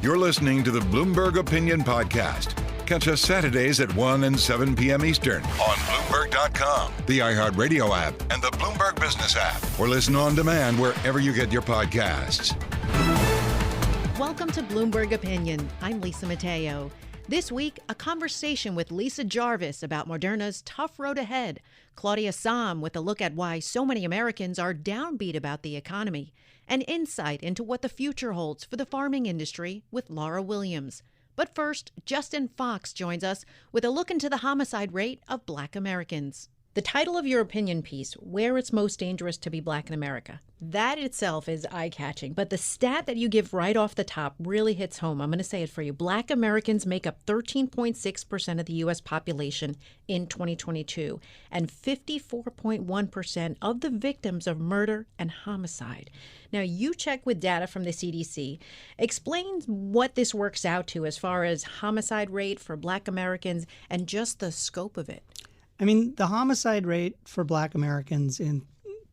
You're listening to the Bloomberg Opinion Podcast. Catch us Saturdays at 1 and 7 p.m. Eastern on Bloomberg.com, the iHeartRadio app, and the Bloomberg Business app, or listen on demand wherever you get your podcasts. Welcome to Bloomberg Opinion. I'm Lisa Mateo. This week, a conversation with Lisa Jarvis about Moderna's tough road ahead. Claudia Sahm with a look at why so many Americans are downbeat about the economy. And insight into what the future holds for the farming industry with Lara Williams. But first, Justin Fox joins us with a look into the homicide rate of Black Americans. The title of your opinion piece, Where It's Most Dangerous to Be Black in America. That itself is eye-catching, but the stat that you give right off the top really hits home. I'm going to say it for you. Black Americans make up 13.6% of the U.S. population in 2022 and 54.1% of the victims of murder and homicide. Now, you check with data from the CDC. Explain what this works out to as far as homicide rate for Black Americans and just the scope of it. I mean, the homicide rate for Black Americans in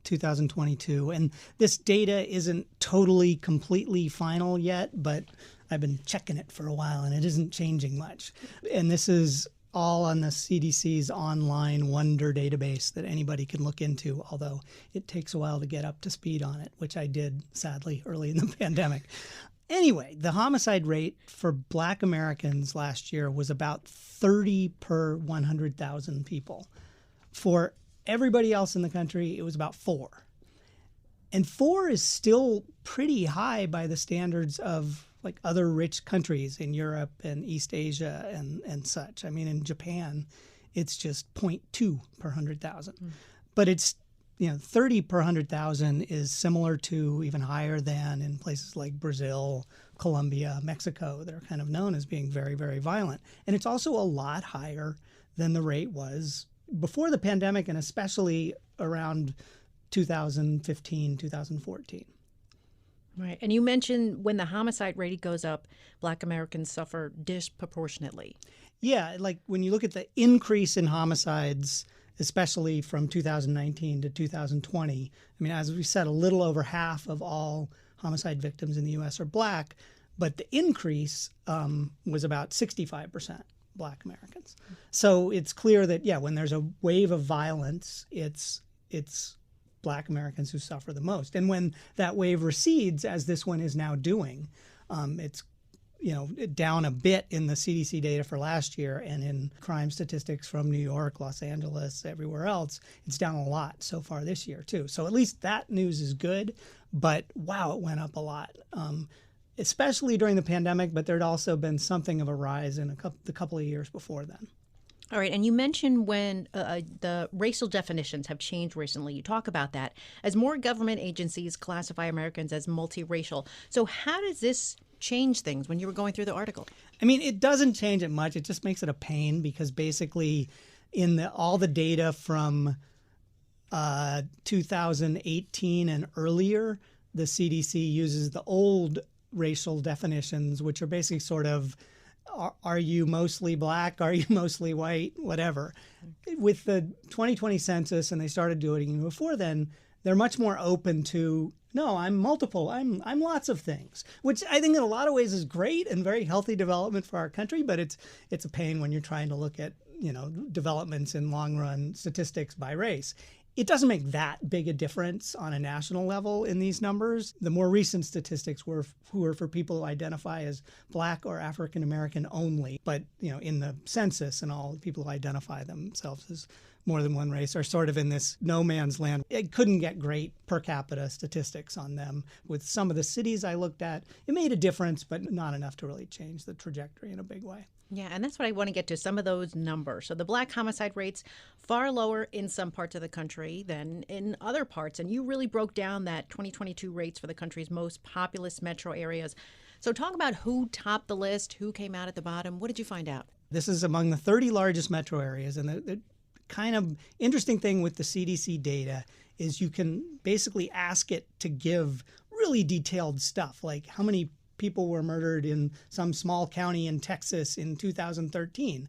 2022, and this data isn't totally, completely final yet, but I've been checking it for a while, and it isn't changing much. And this is all on the CDC's online Wonder database that anybody can look into, although it takes a while to get up to speed on it, which I did, sadly, early in the pandemic. Anyway, the homicide rate for Black Americans last year was about 30 per 100,000 people. For everybody else in the country, it was about 4. And 4 is still pretty high by the standards of like other rich countries in Europe and East Asia and such. I mean, in Japan, it's just 0.2 per 100,000. But it's 30 per 100,000 is similar to, even higher than in places like Brazil, Colombia, Mexico that are kind of known as being very, very violent. And it's also a lot higher than the rate was before the pandemic, and especially around 2015, 2014. Right. And you mentioned when the homicide rate goes up, Black Americans suffer disproportionately. Yeah, like when you look at the increase in homicides, especially from 2019 to 2020. I mean, as we said, a little over half of all homicide victims in the U.S. are Black, but the increase was about 65% Black Americans. So it's clear that, when there's a wave of violence, it's Black Americans who suffer the most. And when that wave recedes, as this one is now doing, it's down a bit in the CDC data for last year, and in crime statistics from New York, Los Angeles, everywhere else, it's down a lot so far this year too. So at least that news is good, but wow, it went up a lot, especially during the pandemic, but there'd also been something of a rise in the couple of years before then. All right, and you mentioned when the racial definitions have changed recently. You talk about that as more government agencies classify Americans as multiracial. So how does this change things when you were going through the article? I mean, it doesn't change it much. It just makes it a pain because basically in all the data from 2018 and earlier, the CDC uses the old racial definitions, which are basically sort of, are you mostly Black? Are you mostly white? Whatever. With the 2020 census, and they started doing it before then, they're much more open to, no, I'm multiple. I'm lots of things, which I think in a lot of ways is great and very healthy development for our country. But it's a pain when you're trying to look at developments in long run statistics by race. It doesn't make that big a difference on a national level in these numbers. The more recent statistics were for people who identify as Black or African American only. But in the census and all, people who identify themselves as more than one race are sort of in this no man's land. It couldn't get great per capita statistics on them. With some of the cities I looked at, it made a difference, but not enough to really change the trajectory in a big way. Yeah, and that's what I want to get to, some of those numbers. So the Black homicide rates far lower in some parts of the country than in other parts. And you really broke down that 2022 rates for the country's most populous metro areas. So talk about who topped the list, who came out at the bottom. What did you find out? This is among the 30 largest metro areas. And the kind of interesting thing with the CDC data is you can basically ask it to give really detailed stuff, like how many people were murdered in some small county in Texas in 2013.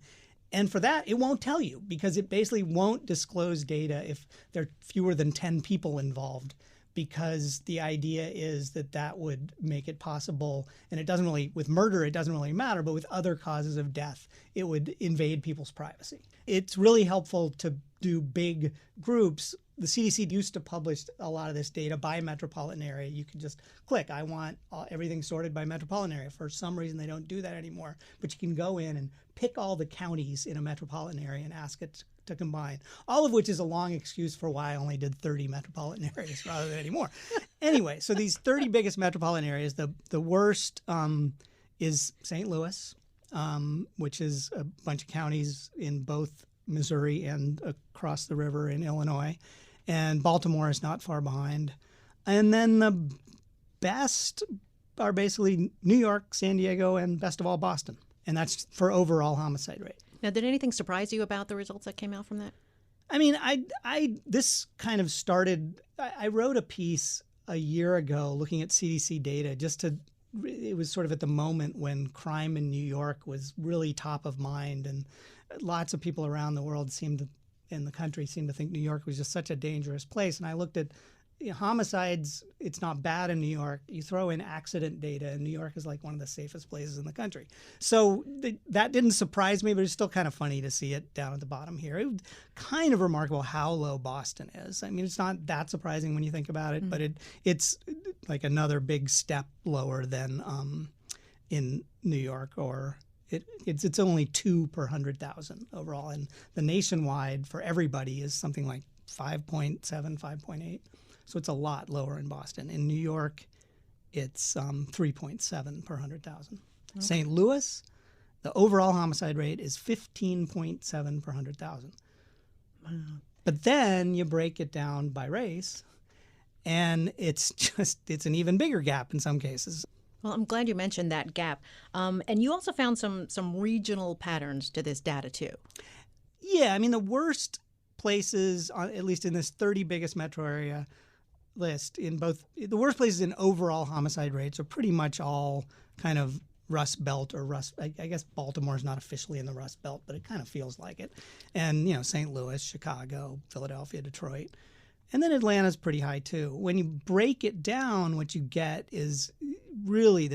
And for that, it won't tell you because it basically won't disclose data if there are fewer than 10 people involved, because the idea is that would make it possible, and it doesn't really, with murder, it doesn't really matter, but with other causes of death, it would invade people's privacy. It's really helpful to do big groups. The CDC used to publish a lot of this data by metropolitan area. You could just click, I want everything sorted by metropolitan area. For some reason, they don't do that anymore, but you can go in and pick all the counties in a metropolitan area and ask it to combine, all of which is a long excuse for why I only did 30 metropolitan areas rather than any more. Anyway, so these 30 biggest metropolitan areas, the worst is St. Louis, which is a bunch of counties in both Missouri and across the river in Illinois. And Baltimore is not far behind. And then the best are basically New York, San Diego, and best of all, Boston. And that's for overall homicide rate. Now, did anything surprise you about the results that came out from that? I mean, this kind of started, I wrote a piece a year ago looking at CDC data it was sort of at the moment when crime in New York was really top of mind, and lots of people around the world in the country seemed to think New York was just such a dangerous place. And I looked at homicides. It's not bad in New York. You throw in accident data, and New York is like one of the safest places in the country. So that didn't surprise me, but it's still kind of funny to see it down at the bottom here. It was kind of remarkable how low Boston is. I mean, it's not that surprising when you think about it, but it's like another big step lower than in New York, or it's only 2 per 100,000 overall. And the nationwide for everybody is something like 5.7, 5.8. So it's a lot lower in Boston. In New York, it's 3.7 per 100,000. Okay. St. Louis, the overall homicide rate is 15.7 per 100,000. Wow. But then you break it down by race, and it's an even bigger gap in some cases. Well, I'm glad you mentioned that gap. And you also found some regional patterns to this data, too. Yeah, I mean, the worst places, at least in this 30 biggest metro area list, the worst places in overall homicide rates are pretty much all kind of Rust Belt or I guess Baltimore is not officially in the Rust Belt, but it kind of feels like it. And, St. Louis, Chicago, Philadelphia, Detroit. And then Atlanta's pretty high, too. When you break it down, what you get is really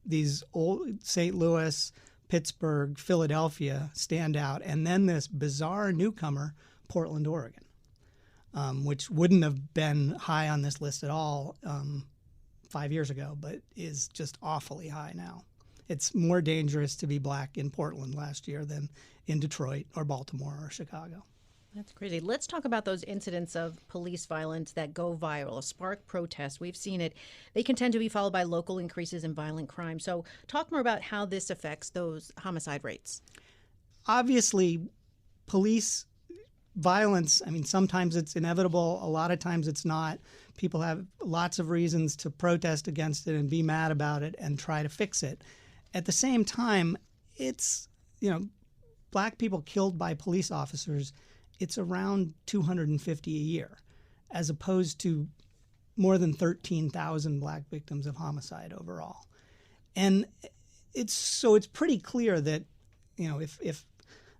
these old St. Louis, Pittsburgh, Philadelphia stand out, and then this bizarre newcomer, Portland, Oregon, which wouldn't have been high on this list at all 5 years ago, but is just awfully high now. It's more dangerous to be black in Portland last year than in Detroit or Baltimore or Chicago. That's crazy. Let's talk about those incidents of police violence that go viral, spark protests. We've seen it. They can tend to be followed by local increases in violent crime. So talk more about how this affects those homicide rates. Obviously, police violence, I mean, sometimes it's inevitable. A lot of times it's not. People have lots of reasons to protest against it and be mad about it and try to fix it. At the same time, it's, black people killed by police officers, it's around 250 a year, as opposed to more than 13,000 black victims of homicide overall. And it's pretty clear that, if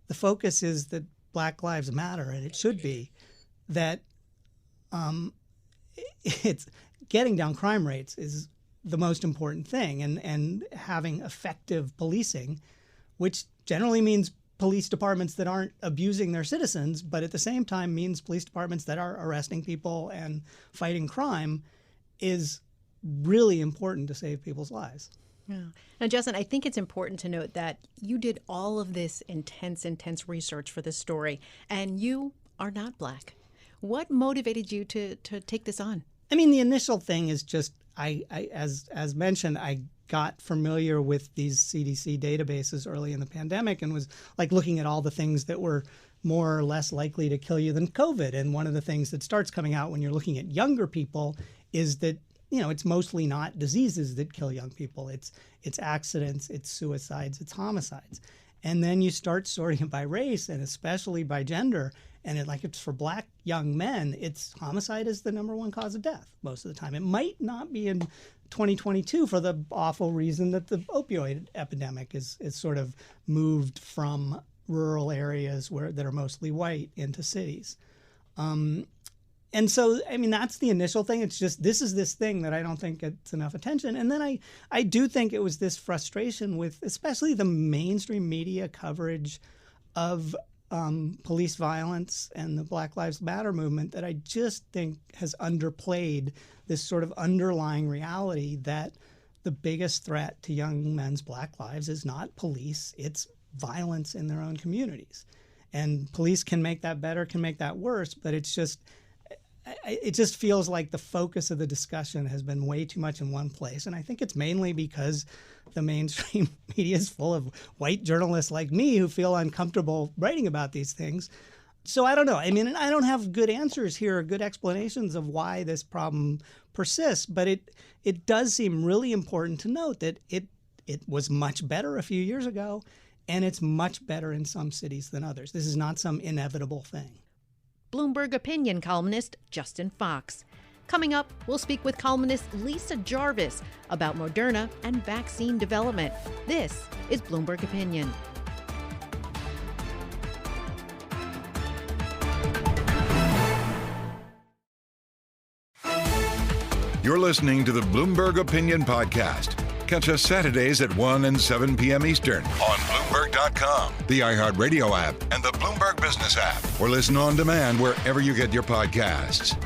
the focus is that Black Lives Matter, and it should be, that it's getting down crime rates is the most important thing, and having effective policing, which generally means police departments that aren't abusing their citizens, but at the same time means police departments that are arresting people and fighting crime, is really important to save people's lives. Yeah. Now, Justin, I think it's important to note that you did all of this intense research for this story, and you are not black. What motivated you to take this on? I mean, the initial thing is just, as mentioned, I got familiar with these CDC databases early in the pandemic and was like looking at all the things that were more or less likely to kill you than COVID. And one of the things that starts coming out when you're looking at younger people is that, it's mostly not diseases that kill young people. It's accidents, it's suicides, it's homicides. And then you start sorting it by race and especially by gender. And it's for black young men, homicide is the number one cause of death most of the time. It might not be in 2022 for the awful reason that the opioid epidemic is sort of moved from rural areas that are mostly white into cities. And so, I mean, that's the initial thing. It's just, this is this thing that I don't think gets enough attention. And then I do think it was this frustration with especially the mainstream media coverage of police violence and the Black Lives Matter movement that I just think has underplayed this sort of underlying reality that the biggest threat to young men's Black lives is not police, it's violence in their own communities. And police can make that better, can make that worse, but it just feels like the focus of the discussion has been way too much in one place. And I think it's mainly because the mainstream media is full of white journalists like me who feel uncomfortable writing about these things. So I don't know. I mean, I don't have good answers here or good explanations of why this problem persists, but it does seem really important to note that it was much better a few years ago, and it's much better in some cities than others. This is not some inevitable thing. Bloomberg Opinion columnist Justin Fox. Coming up, we'll speak with columnist Lisa Jarvis about Moderna and vaccine development. This is Bloomberg Opinion. You're listening to the Bloomberg Opinion Podcast. Catch us Saturdays at 1 and 7 p.m. Eastern on Bloomberg.com, the iHeartRadio app, and the Bloomberg Business app, or listen on demand wherever you get your podcasts.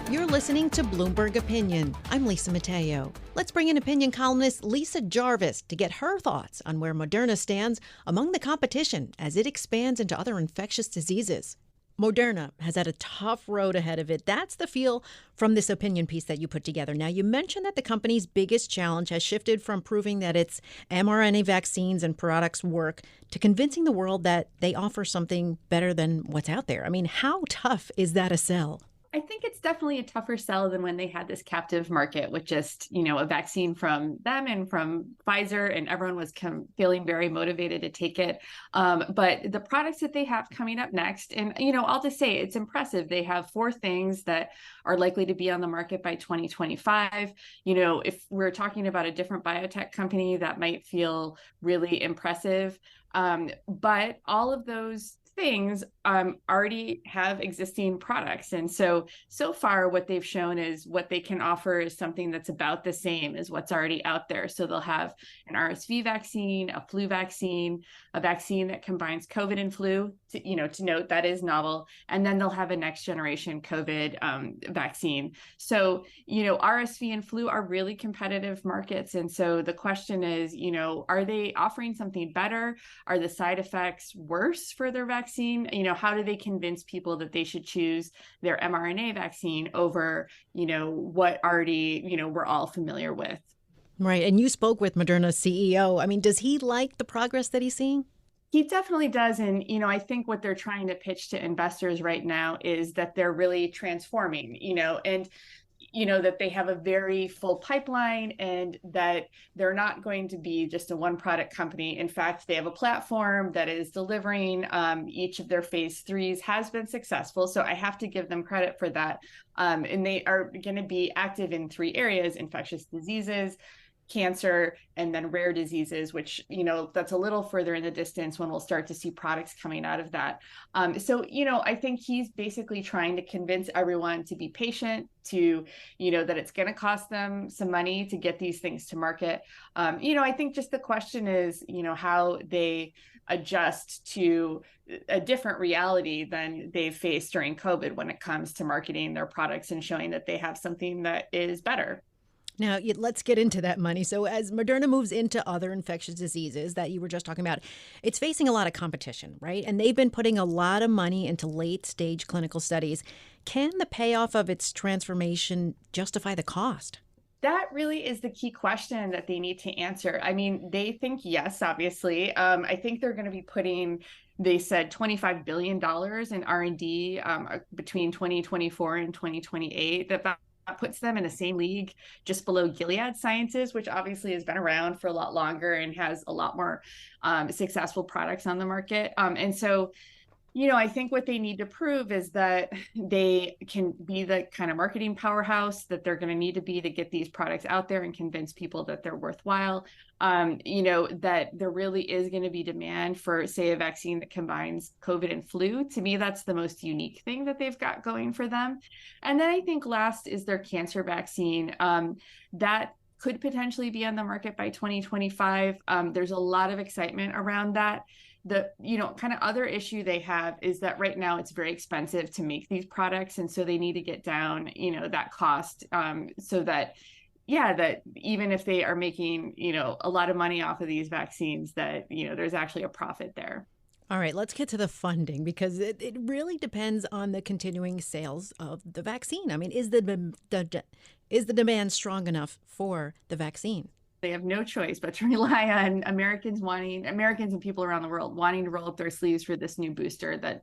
You're listening to Bloomberg Opinion. I'm Lisa Mateo. Let's bring in opinion columnist Lisa Jarvis to get her thoughts on where Moderna stands among the competition as it expands into other infectious diseases. Moderna has had a tough road ahead of it. That's the feel from this opinion piece that you put together. Now, you mentioned that the company's biggest challenge has shifted from proving that its mRNA vaccines and products work to convincing the world that they offer something better than what's out there. I mean, how tough is that a sell? I think it's definitely a tougher sell than when they had this captive market with just, a vaccine from them and from Pfizer, and everyone was feeling very motivated to take it. But the products that they have coming up next, and, I'll just say it's impressive. They have 4 things that are likely to be on the market by 2025. If we're talking about a different biotech company, that might feel really impressive. But all of those things already have existing products. And so far what they've shown is what they can offer is something that's about the same as what's already out there. So they'll have an RSV vaccine, a flu vaccine, a vaccine that combines COVID and flu, to note that is novel. And then they'll have a next generation COVID vaccine. So, RSV and flu are really competitive markets. And so the question is, are they offering something better? Are the side effects worse for their vaccine? How do they convince people that they should choose their mRNA vaccine over, what already, we're all familiar with? Right. And you spoke with Moderna's CEO. I mean, does he like the progress that he's seeing? He definitely does. And, I think what they're trying to pitch to investors right now is that they're really transforming, and that they have a very full pipeline and that they're not going to be just a one product company. In fact, they have a platform that is delivering. Each of their phase 3s has been successful. So I have to give them credit for that. And they are going to be active in 3 areas: infectious diseases, cancer, and then rare diseases, which, that's a little further in the distance when we'll start to see products coming out of that. So, I think he's basically trying to convince everyone to be patient, to, that it's going to cost them some money to get these things to market. I think just the question is, how they adjust to a different reality than they've faced during COVID when it comes to marketing their products and showing that they have something that is better. Now, let's get into that money. So as Moderna moves into other infectious diseases that you were just talking about, it's facing a lot of competition, right? And they've been putting a lot of money into late stage clinical studies. Can the payoff of its transformation justify the cost? That really is the key question that they need to answer. I mean, they think yes, obviously. I think they're going to be putting, they said $25 billion in R&D between 2024 and 2028. That puts them in the same league just below Gilead Sciences, which obviously has been around for a lot longer and has a lot more successful products on the market. And so I think what they need to prove is that they can be the kind of marketing powerhouse that they're going to need to be to get these products out there and convince people that they're worthwhile. That there really is going to be demand for, say, a vaccine that combines COVID and flu. To me, that's the most unique thing that they've got going for them. And then I think last is their cancer vaccine. That could potentially be on the market by 2025. There's a lot of excitement around that. The kind of other issue they have is that right now it's very expensive to make these products, and so they need to get down that cost, so that that even if they are making a lot of money off of these vaccines, that there's actually a profit there. All right, let's get to the funding, because it really depends on the continuing sales of the vaccine. I mean, is the demand strong enough for the vaccine? They have no choice but to rely on Americans and people around the world wanting to roll up their sleeves for this new booster that,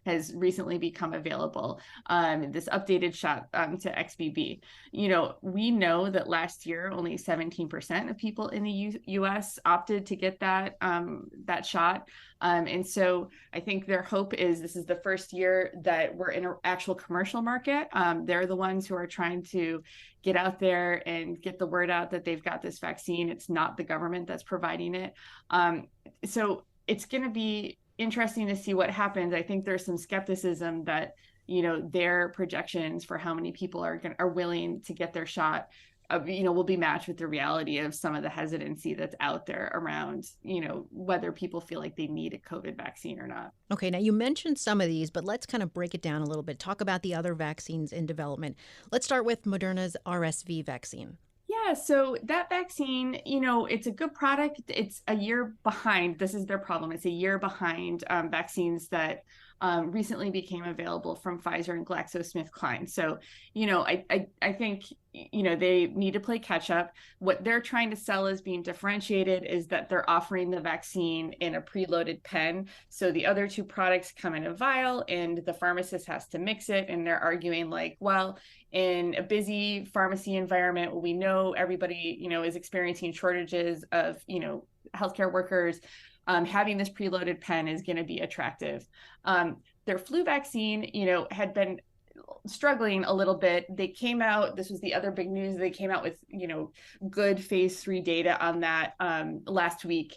has recently become available, this updated shot to XBB. We know that last year, only 17% of people in the U.S. opted to get that shot. And so I think their hope is this is the first year that we're in an actual commercial market. They're the ones who are trying to get out there and get the word out that they've got this vaccine. It's not the government that's providing it. So it's going to be interesting to see what happens. I think there's some skepticism that, their projections for how many people are willing to get their shot will be matched with the reality of some of the hesitancy that's out there around, whether people feel like they need a COVID vaccine or not. Okay, now you mentioned some of these, but let's kind of break it down a little bit. Talk about the other vaccines in development. Let's start with Moderna's RSV vaccine. Yeah, so that vaccine, it's a good product. It's a year behind. This is their problem. It's a year behind vaccines that recently became available from Pfizer and GlaxoSmithKline. So, I think, they need to play catch up. What they're trying to sell as being differentiated is that they're offering the vaccine in a preloaded pen. So the other two products come in a vial and the pharmacist has to mix it. And they're arguing like, well, in a busy pharmacy environment, we know everybody, is experiencing shortages of, healthcare workers. Having this preloaded pen is going to be attractive. Their flu vaccine, had been struggling a little bit. They came out, this was the other big news, they came out with, good phase 3 data on that last week.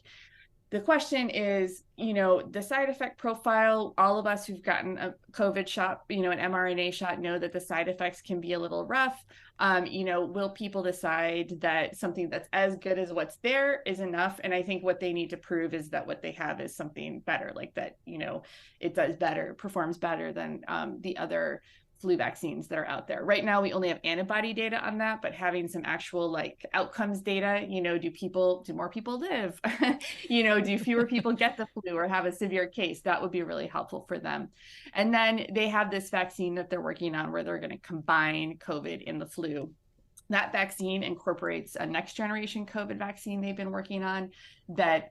The question is, the side effect profile, all of us who've gotten a COVID shot, an mRNA shot, know that the side effects can be a little rough. Will people decide that something that's as good as what's there is enough? And I think what they need to prove is that what they have is something better, like that, it does better, performs better than the other flu vaccines that are out there. Right now, we only have antibody data on that, but having some actual outcomes data, do more people live? Do fewer people get the flu or have a severe case? That would be really helpful for them. And then they have this vaccine that they're working on where they're going to combine COVID and the flu. That vaccine incorporates a next generation COVID vaccine they've been working on that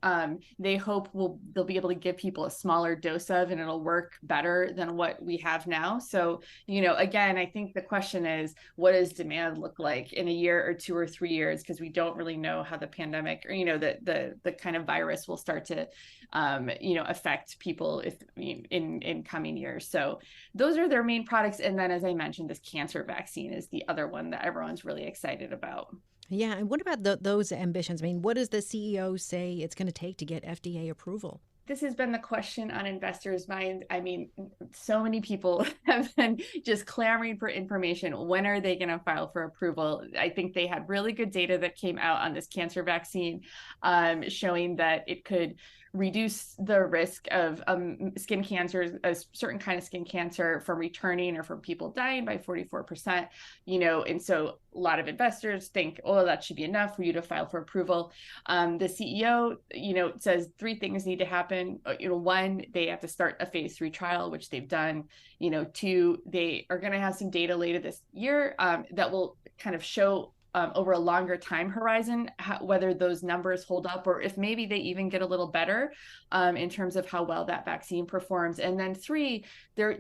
they hope they'll be able to give people a smaller dose of, and it'll work better than what we have now. So, again, I think the question is, what does demand look like in a year or 2 or 3 years? Because we don't really know how the pandemic or, the kind of virus will start to, affect people in coming years. So those are their main products. And then, as I mentioned, this cancer vaccine is the other one that everyone's really excited about. Yeah, and what about those ambitions? I mean, what does the CEO say it's going to take to get FDA approval? This has been the question on investors' minds. I mean, so many people have been just clamoring for information. When are they going to file for approval? I think they had really good data that came out on this cancer vaccine, showing that it could reduce the risk of skin cancers, a certain kind of skin cancer, from returning or from people dying by 44%, and so a lot of investors think, oh, that should be enough for you to file for approval. The CEO, says 3 things need to happen. 1, they have to start a phase 3 trial, which they've done. 2, they are going to have some data later this year that will kind of show over a longer time horizon, whether those numbers hold up or if maybe they even get a little better in terms of how well that vaccine performs. And then 3,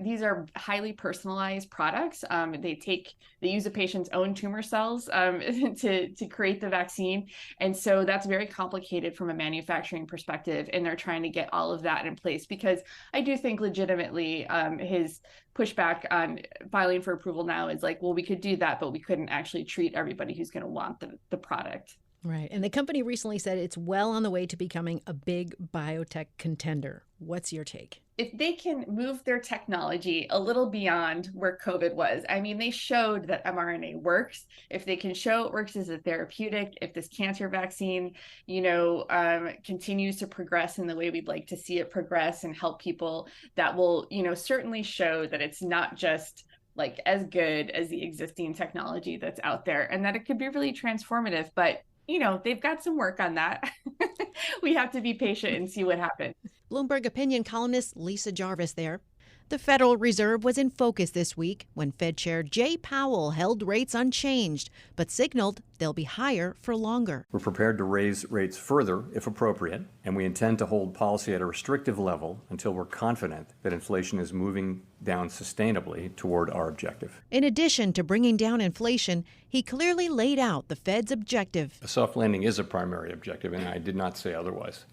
these are highly personalized products. They use a patient's own tumor cells to create the vaccine. And so that's very complicated from a manufacturing perspective. And they're trying to get all of that in place, because I do think legitimately his pushback on filing for approval now is like, well, we could do that, but we couldn't actually treat everybody who's going to want the product. Right. And the company recently said it's well on the way to becoming a big biotech contender. What's your take? If they can move their technology a little beyond where COVID was, I mean, they showed that mRNA works. If they can show it works as a therapeutic, if this cancer vaccine, continues to progress in the way we'd like to see it progress and help people, that will, certainly show that it's not just like as good as the existing technology that's out there, and that it could be really transformative. But they've got some work on that. We have to be patient and see what happens. Bloomberg Opinion columnist Lisa Jarvis there. The Federal Reserve was in focus this week when Fed Chair Jay Powell held rates unchanged, but signaled they'll be higher for longer. We're prepared to raise rates further if appropriate, and we intend to hold policy at a restrictive level until we're confident that inflation is moving down sustainably toward our objective. In addition to bringing down inflation, he clearly laid out the Fed's objective. A soft landing is a primary objective, and I did not say otherwise.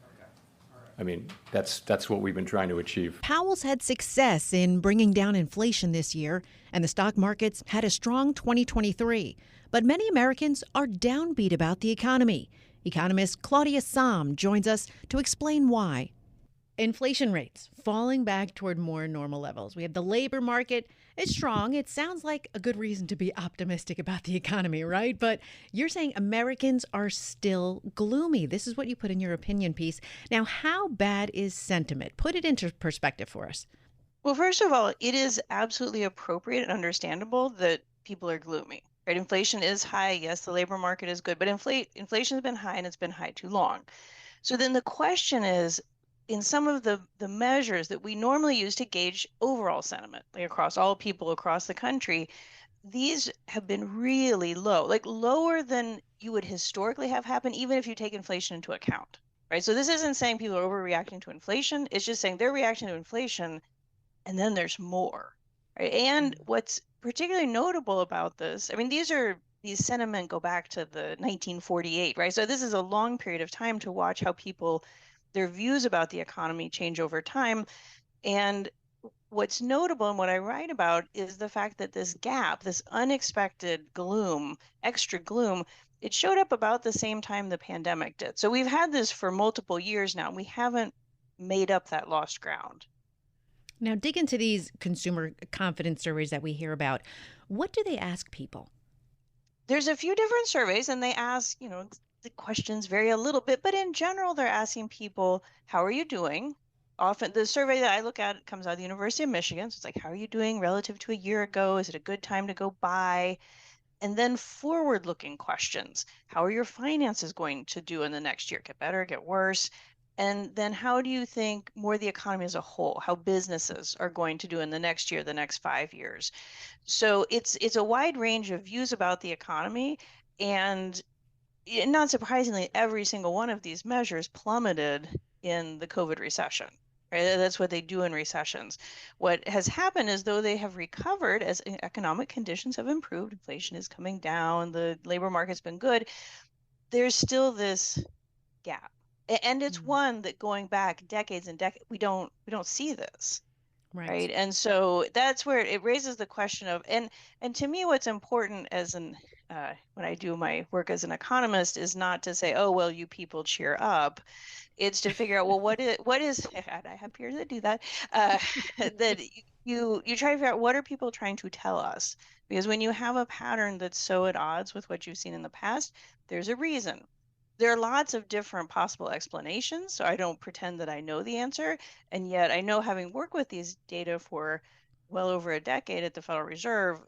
I mean, that's what we've been trying to achieve. Powell's had success in bringing down inflation this year, and the stock markets had a strong 2023. But many Americans are downbeat about the economy. Economist Claudia Sahm joins us to explain why. Inflation rates falling back toward more normal levels. We have the labor market. It's strong. It sounds like a good reason to be optimistic about the economy, right? But you're saying Americans are still gloomy. This is what you put in your opinion piece. Now, how bad is sentiment? Put it into perspective for us. Well, first of all, it is absolutely appropriate and understandable that people are gloomy, right? Inflation is high. Yes, the labor market is good, but inflation has been high, and it's been high too long. So then the question is, in some of the measures that we normally use to gauge overall sentiment, like across all people across the country, these have been really low, like lower than you would historically have happened, even if you take inflation into account, right? So this isn't saying people are overreacting to inflation. It's just saying they're reacting to inflation, and then there's more, right? And what's particularly notable about this, I mean, these sentiment go back to the 1948, right? So this is a long period of time to watch how their views about the economy change over time. And what's notable and what I write about is the fact that this gap, this unexpected gloom, extra gloom, it showed up about the same time the pandemic did. So we've had this for multiple years now. We haven't made up that lost ground. Now, dig into these consumer confidence surveys that we hear about. What do they ask people? There's a few different surveys, and they ask, the questions vary a little bit, but in general, they're asking people, how are you doing? Often the survey that I look at comes out of the University of Michigan. So it's like, how are you doing relative to a year ago? Is it a good time to go buy? And then forward-looking questions. How are your finances going to do in the next year? Get better, get worse? And then how do you think more the economy as a whole, how businesses are going to do in the next year, the next 5 years? So it's a wide range of views about the economy, and not surprisingly, every single one of these measures plummeted in the COVID recession. Right? That's what they do in recessions. What has happened is, though they have recovered as economic conditions have improved, inflation is coming down, the labor market's been good, there's still this gap. And it's one that going back decades and decades, we don't see this. Right. And so that's where it raises the question of, and to me, what's important when I do my work as an economist is not to say, oh, well, you people cheer up. It's to figure out, well, what is, and I have peers that do that, that you try to figure out what are people trying to tell us? Because when you have a pattern that's so at odds with what you've seen in the past, there's a reason. There are lots of different possible explanations, so I don't pretend that I know the answer. And yet I know, having worked with these data for well over a decade at the Federal Reserve,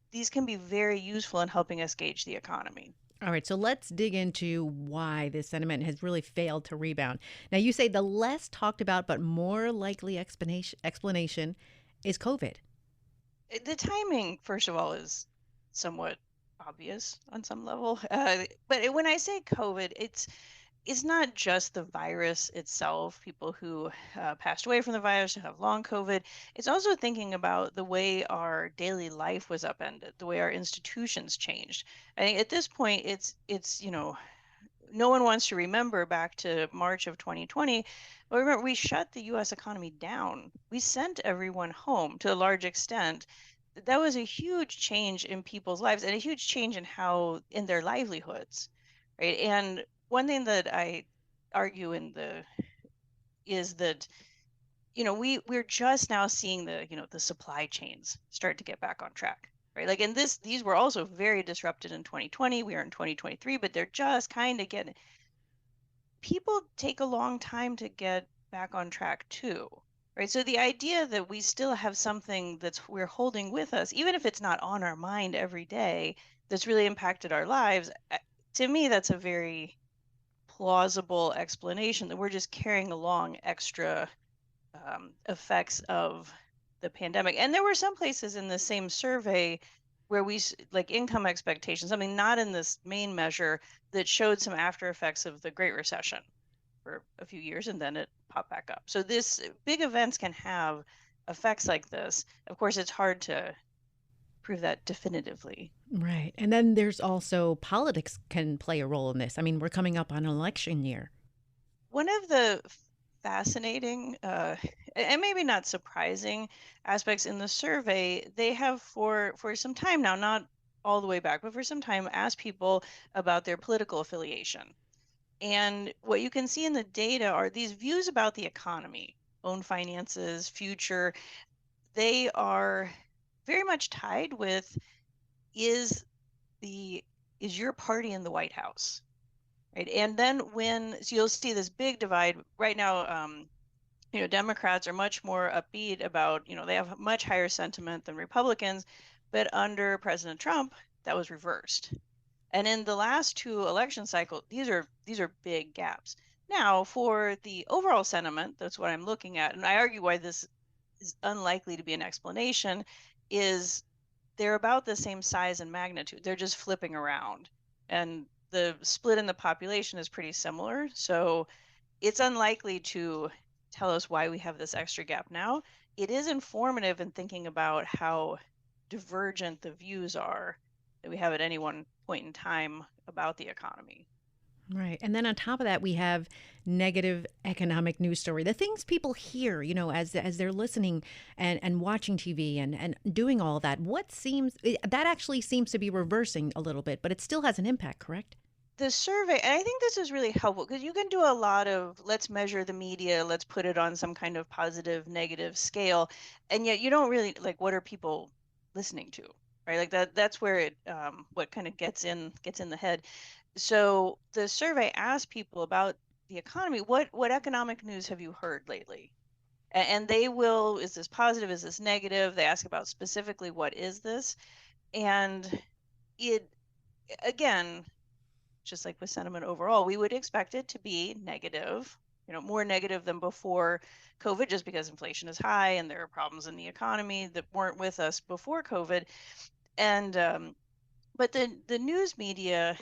these can be very useful in helping us gauge the economy. All right, so let's dig into why this sentiment has really failed to rebound. Now, you say the less talked about but more likely explanation is COVID. The timing, first of all, is somewhat obvious on some level. But when I say COVID, it's not just the virus itself, people who passed away from the virus who have long COVID. It's also thinking about the way our daily life was upended, the way our institutions changed. I think at this point, it's no one wants to remember back to March of 2020. But remember, we shut the US economy down. We sent everyone home to a large extent. That was a huge change in people's lives and a huge change in their livelihoods, right? And one thing that I argue is that we're just now seeing the supply chains start to get back on track, right? Like these were also very disrupted in 2020. We are in 2023, but they're just kind of getting. People take a long time to get back on track too, right? So the idea that we still have something we're holding with us, even if it's not on our mind every day, that's really impacted our lives, to me, that's a very plausible explanation that we're just carrying along extra effects of the pandemic. And there were some places in the same survey where like income expectations, something not in this main measure, that showed some after effects of the Great Recession for a few years, and then it popped back up. So this big events can have effects like this. Of course, it's hard to prove that definitively. Right. And then there's also politics can play a role in this. I mean, we're coming up on an election year. One of the fascinating and maybe not surprising aspects in the survey, they have for some time now, not all the way back, but for some time, asked people about their political affiliation. And what you can see in the data are these views about the economy, own finances, future. They are very much tied with is your party in the White House? Right. And then so you'll see this big divide right now. Democrats are much more upbeat about, they have much higher sentiment than Republicans, but under President Trump, that was reversed. And in the last two election cycles, these are big gaps. Now, for the overall sentiment, that's what I'm looking at, and I argue why this is unlikely to be an explanation, is they're about the same size and magnitude. They're just flipping around. And the split in the population is pretty similar. So it's unlikely to tell us why we have this extra gap now. It is informative in thinking about how divergent the views are that we have at any one point in time about the economy. Right. And then on top of that, we have negative economic news story. The things people hear, as they're listening and watching TV and doing all that, that actually seems to be reversing a little bit, but it still has an impact, correct? The survey, and I think this is really helpful because you can do a lot of let's measure the media, let's put it on some kind of positive, negative scale. And yet you don't really what are people listening to, right? Like that's where it what kind of gets in the head. So the survey asked people about the economy. What economic news have you heard lately? And they will, is this positive? Is this negative? They ask about specifically what is this? And it, again, just like with sentiment overall, we would expect it to be negative, more negative than before COVID, just because inflation is high and there are problems in the economy that weren't with us before COVID. And but the news media,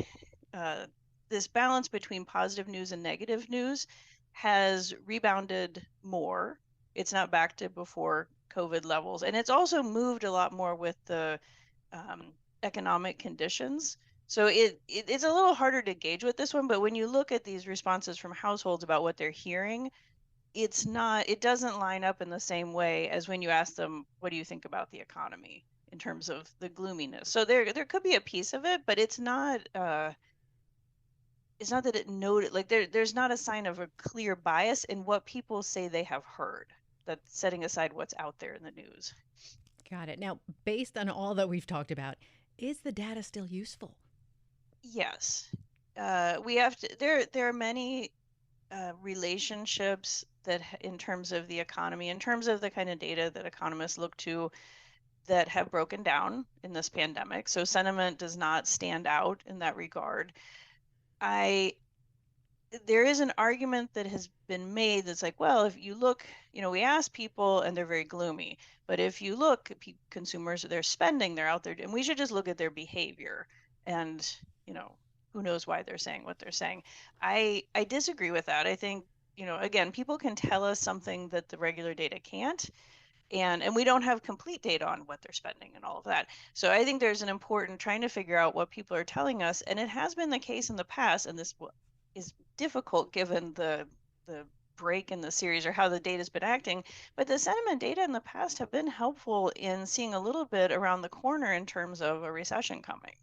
this balance between positive news and negative news has rebounded more. It's not back to before COVID levels. And it's also moved a lot more with the economic conditions. So it's a little harder to gauge with this one, but when you look at these responses from households about what they're hearing, it doesn't line up in the same way as when you ask them, what do you think about the economy in terms of the gloominess? So there could be a piece of it, but it's not that it noted, there's not a sign of a clear bias in what people say they have heard, that's setting aside what's out there in the news. Got it. Now, based on all that we've talked about, is the data still useful? Yes. We have to, there are many relationships that in terms of the economy, in terms of the kind of data that economists look to, that have broken down in this pandemic. So sentiment does not stand out in that regard. There is an argument that has been made that's well, if you look, we ask people and they're very gloomy, but if you look, consumers, they're spending, they're out there, and we should just look at their behavior. And, who knows why they're saying what they're saying. I disagree with that. I think, again, people can tell us something that the regular data can't. And we don't have complete data on what they're spending and all of that. So I think there's an important trying to figure out what people are telling us. And it has been the case in the past, and this is difficult given the break in the series or how the data's been acting. But the sentiment data in the past have been helpful in seeing a little bit around the corner in terms of a recession coming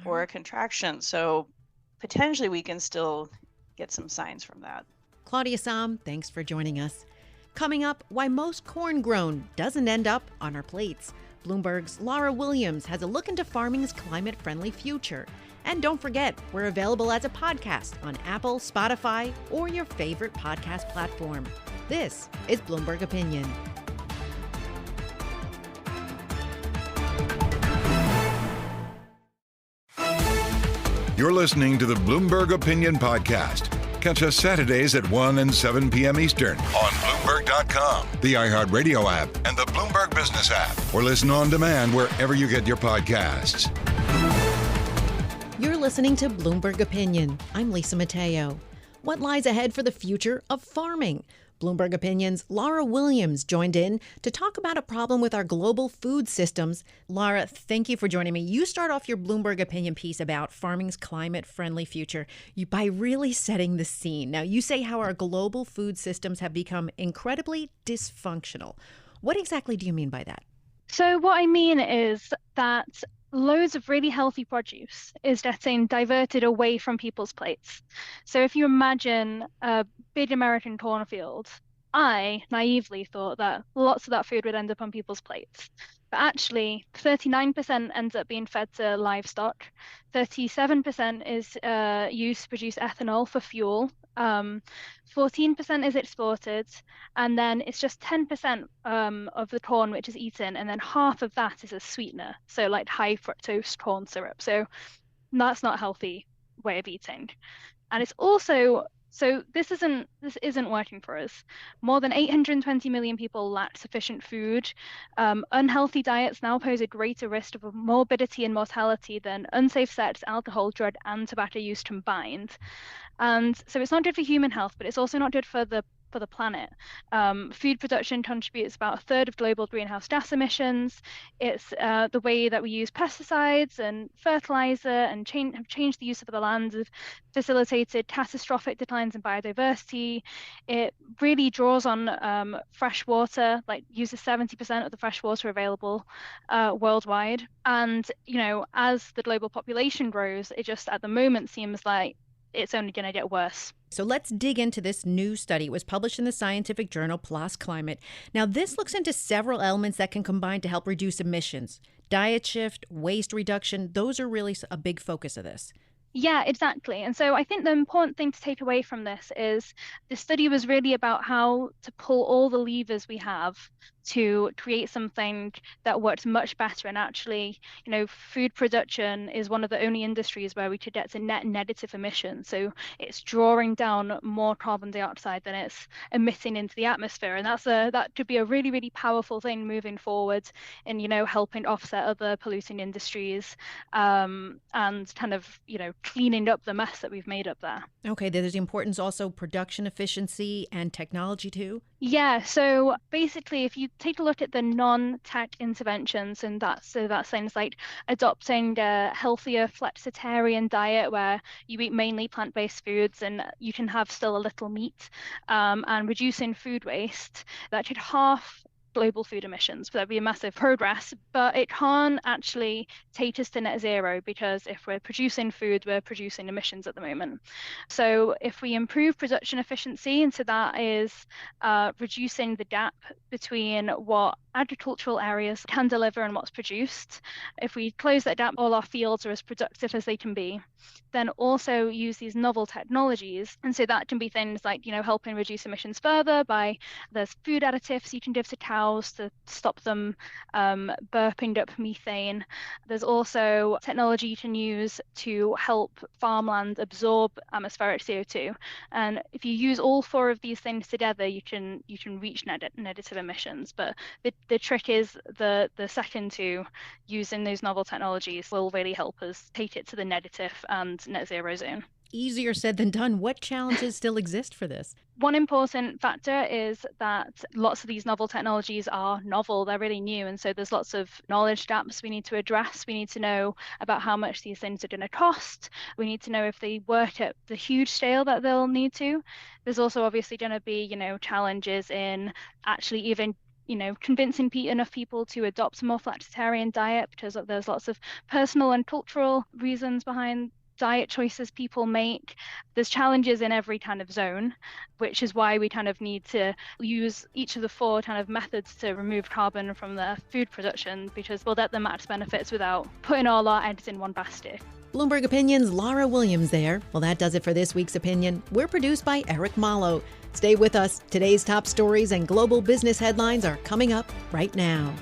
or a contraction. So potentially we can still get some signs from that. Claudia Sahm, thanks for joining us. Coming up, why most corn grown doesn't end up on our plates. Bloomberg's Lara Williams has a look into farming's climate-friendly future. And don't forget, we're available as a podcast on Apple, Spotify, or your favorite podcast platform. This is Bloomberg Opinion. You're listening to the Bloomberg Opinion Podcast. Catch us Saturdays at 1 and 7 p.m. Eastern on Bloomberg.com, the iHeartRadio app, and the Bloomberg Business app, or listen on demand wherever you get your podcasts. You're listening to Bloomberg Opinion. I'm Lisa Mateo. What lies ahead for the future of farming? Bloomberg Opinion's Lara Williams joined in to talk about a problem with our global food systems. Lara, thank you for joining me. You start off your Bloomberg Opinion piece about farming's climate-friendly future by really setting the scene. Now, you say how our global food systems have become incredibly dysfunctional. What exactly do you mean by that? So what I mean is that loads of really healthy produce is getting diverted away from people's plates. So if you imagine a big American cornfield, I naively thought that lots of that food would end up on people's plates. But actually, 39% ends up being fed to livestock. 37% is used to produce ethanol for fuel. 14% is exported, and then it's just 10% of the corn which is eaten, and then half of that is a sweetener, so like high fructose corn syrup. So that's not a healthy way of eating. And it's also, so this isn't working for us. More than 820 million people lack sufficient food. Unhealthy diets now pose a greater risk of morbidity and mortality than unsafe sex, alcohol, drug, and tobacco use combined. And so it's not good for human health, but it's also not good for the planet. Food production contributes about a third of global greenhouse gas emissions. It's the way that we use pesticides and fertilizer and have changed the use of the land, have facilitated catastrophic declines in biodiversity. It really draws on fresh water, like uses 70% of the fresh water available worldwide. And, as the global population grows, it just at the moment seems like it's only going to get worse. So let's dig into this new study. It was published in the scientific journal PLOS Climate. Now, this looks into several elements that can combine to help reduce emissions. Diet shift, waste reduction, those are really a big focus of this. Yeah, exactly. And so I think the important thing to take away from this is the study was really about how to pull all the levers we have to create something that works much better. And actually, food production is one of the only industries where we could get to net negative emissions. So it's drawing down more carbon dioxide than it's emitting into the atmosphere. And that could be a really, really powerful thing moving forward in, helping offset other polluting industries and kind of, cleaning up the mess that we've made up there. Okay, there's the importance also production efficiency and technology too. Yeah, so basically, if you take a look at the non-tech interventions, and that's things like adopting a healthier flexitarian diet where you eat mainly plant-based foods and you can have still a little meat, and reducing food waste, that should halve global food emissions. That'd be a massive progress, but it can't actually take us to net zero, because if we're producing food, we're producing emissions at the moment. So if we improve production efficiency, and so that is reducing the gap between what agricultural areas can deliver and what's produced, if we close that gap, all our fields are as productive as they can be. then also use these novel technologies. And so that can be things like, helping reduce emissions further by there's food additives you can give to cows to stop them burping up methane. There's also technology you can use to help farmland absorb atmospheric CO2. And if you use all four of these things together, you can reach negative emissions. But the trick is the second two, using those novel technologies, will really help us take it to the negative and net zero zone. Easier said than done. What challenges still exist for this? One important factor is that lots of these novel technologies are novel, they're really new. And so there's lots of knowledge gaps we need to address. We need to know about how much these things are going to cost. We need to know if they work at the huge scale that they'll need to. There's also obviously going to be, challenges in actually even convincing enough people to adopt a more flexitarian diet, because there's lots of personal and cultural reasons behind diet choices people make. There's challenges in every kind of zone, which is why we kind of need to use each of the four kind of methods to remove carbon from the food production, because we'll get the max benefits without putting all our eggs in one basket. Bloomberg Opinion's Lara Williams there. Well, that does it for this week's Opinion. We're produced by Eric Malo. Stay with us. Today's top stories and global business headlines are coming up right now.